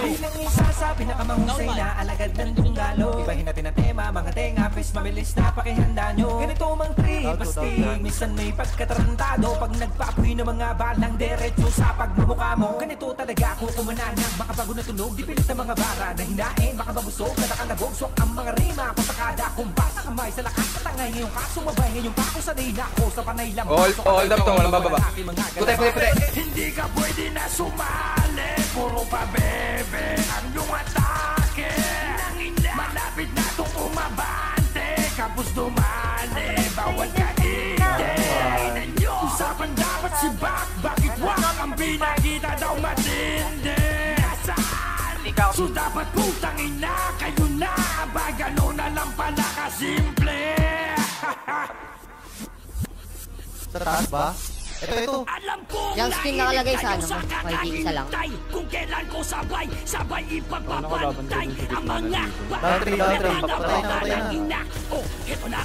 Bilang isa sa pinakamahusay na alagad ng dunggalo. Ibahin natin ang tema, mga tenga, pwes mabilis na pakihanda nyo. Ganito mang trip, pastig, minsan may pagkatarantado. Pag nagpapoy ng mga balang diretso sa pagmumukha mo. Ganito talaga ako kumananang, makabago na tunog. Di pilit ng mga bara na hinain, baka mabusog, nadakalabog. Swak ang mga rima, kung sakada kumpas sa kamay sa lakas. Patangay ngayong kaso, mabay ngayong kako. Sanay na ako sa panay lang. Hold up to, walang bababa. Puti. Hindi ka pwede na sumali, puro pa bebe ang iyong atake. Malapit na itong umabante, kapos dumali, bawal ka ide. Usapan dapat si Bak, bakit wak ang pinakita daw matindi? Nasaan? So dapat putang ina, kayo na ba gano'n na lang pala kasimple? Sa taas ba? Ito. Yung skin nakalagay sa ano, may isa lang. Kung kailan ko sabay ipagpapantay ang mga ina. Oh, heto na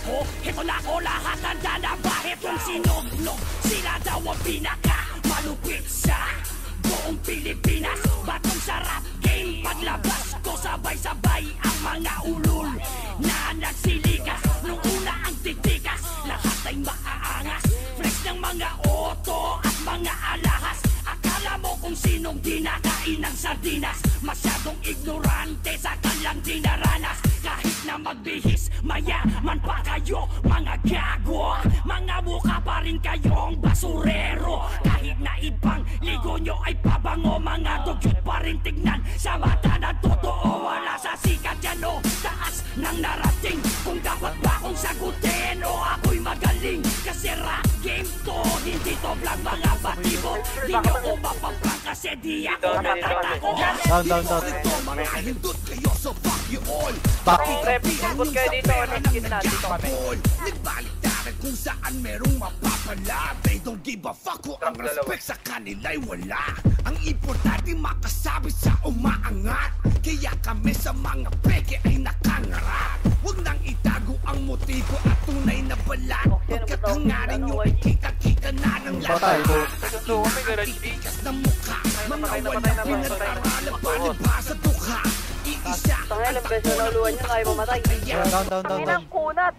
ako, lahat handa na ba? Hetong sinognog, sila daw ang pinaka malupit sa buong Pilipinas. Batong sarap game, paglabas ko sabay-sabay ang mga ulol na nagsilikas. Nung una ang titikas, lahat ay maaangas. Fresh ng mga oto at mga alahas. Akala mo kung sinong dinakain ng sardinas. Masyadong ignorante sa kanilang dinaranas. Kahit na magbihis, mayaman pa kayo, mga gago. Mga mukha pa rin kayong basurero. Kahit na ibang ligo nyo ay pabango, mga dugyot pa rin tignan sa mata na totoo. Wala sa sikat yan o taas ng narating. Kung dapat ba akong sagutin o ako'y magaling. Kasi rap game to, hindi to vlog mga batibo. Di nyo ko mapaprank kasi di ako natatako. Down. Mga hindot kayo, so fuck you all. Rep, ikot kayo dito, nagkit na dito kami. Nagbalik tayo kung saan merong mapapala. They don't give a fuck kung ang respect sa kanila'y wala. Ang importante makasabit sa umaangat. Kaya kami sa mga peke ay nakangarap. Huwag nang itago ang motibo at tunay na balat. Pagkat hangarin nyo ay kita-kita na ng lahat. Tikas na mukha, mga walang pinag-aralan pa ba sa tukha. Iisa Tangay, ilang beses na nauluan niya, kaya mamatay. Down.